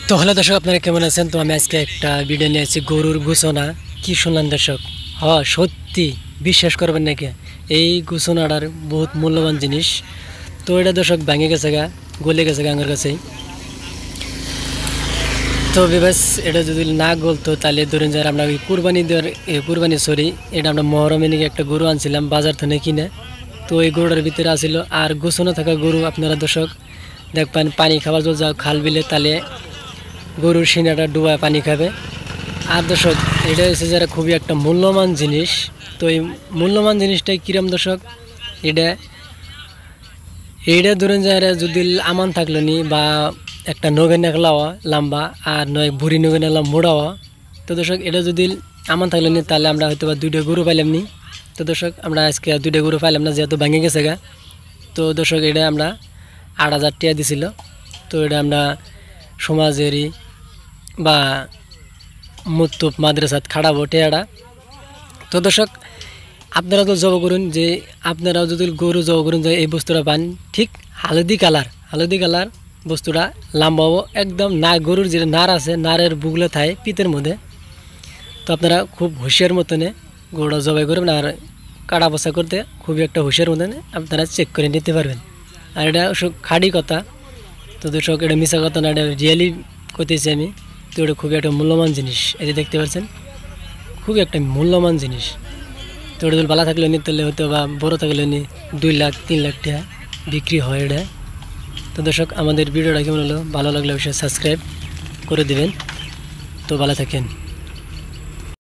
তো হ্যালো দর্শক, আপনারা কেমন আছেন? তো আমি আজকে একটা ভিডিও নিয়ে আসছি গরুর ঘোষণা। কি শুনলেন দর্শক? সত্যি বিশ্বাস করবেন নাকি, এই ঘোষণাটার বহুত মূল্যবান জিনিস। তো এটা দর্শক ভেঙে গেছে গা, গলে গেছে গা আমার কাছেই। তো বিবাস এটা যদি না গলতো তাহলে ধরুন যে আমরা ওই কুরবানি এটা আমরা মহরমে নিয়ে একটা গরু আনছিলাম বাজার থেকে কিনে। তো এই গরুটার ভিতরে আসিল আর গোছানো থাকা গরু। আপনারা দর্শক দেখবেন পানি খাবার জল যাও খাল বিলে, তাহলে গরুর সিনাটা ডুবায় পানি খাবে। আর দর্শক এটা হচ্ছে যারা খুবই একটা মূল্যবান জিনিস। তো এই মূল্যবান জিনিসটাই কিরম দর্শক, এইটা ধরুন যে যদি আমান থাকলো নি বা একটা নগে নেকলাওয়া লম্বা আর নয় বুড়ি নগে নেকলাম মোড়াওয়া। তো দর্শক এটা যদি আমান থাকলো নি তাহলে আমরা হয়তো বা 2টা গরু পাইলাম নি। তো দর্শক আমরা আজকে 2টা গরু পাইলাম না, যেহেতু ভেঙে গেছে গা। তো দর্শক এটা আমরা 8,000 টাকা দিছিল। তো এটা আমরা সমাজেরই বা মুতুপ মাদ্রাসাত খাড়াবো টেয়াটা। তো দর্শক আপনারা তো জব করুন যে আপনারাও যদি গরু জব করুন যে এই বস্তুটা পান ঠিক হালদি কালার বস্তুটা লাম্বাবো একদম না, গরুর যে নার আছে নারের বুগলে থাকে পিতের মধ্যে। তো আপনারা খুব হুঁশিয়ার মতনে গরুটা জবাই করবেন আর কাটা বসা করতে খুবই একটা হুঁশিয়ার মতনে আপনারা চেক করে নিতে পারবেন। আর এটা খাঁটি কথা। তো দর্শক এটা মিশা কথা না, এটা রিয়েলি করতেছি আমি। তো এটা খুবই একটা মূল্যবান জিনিস, এই যে দেখতে পাচ্ছেন খুবই একটা মূল্যবান জিনিস। তো এটা যদি ভালো থাকলে নি তাহলে হয়তো বা বড়ো থাকলে নি 2 লাখ 3 লাখ টাকা বিক্রি হয় এটা। তো দর্শক আমাদের ভিডিওটা কেমন হলো, ভালো লাগলে অবশ্যই সাবস্ক্রাইব করে দিবেন। তো ভালো থাকেন।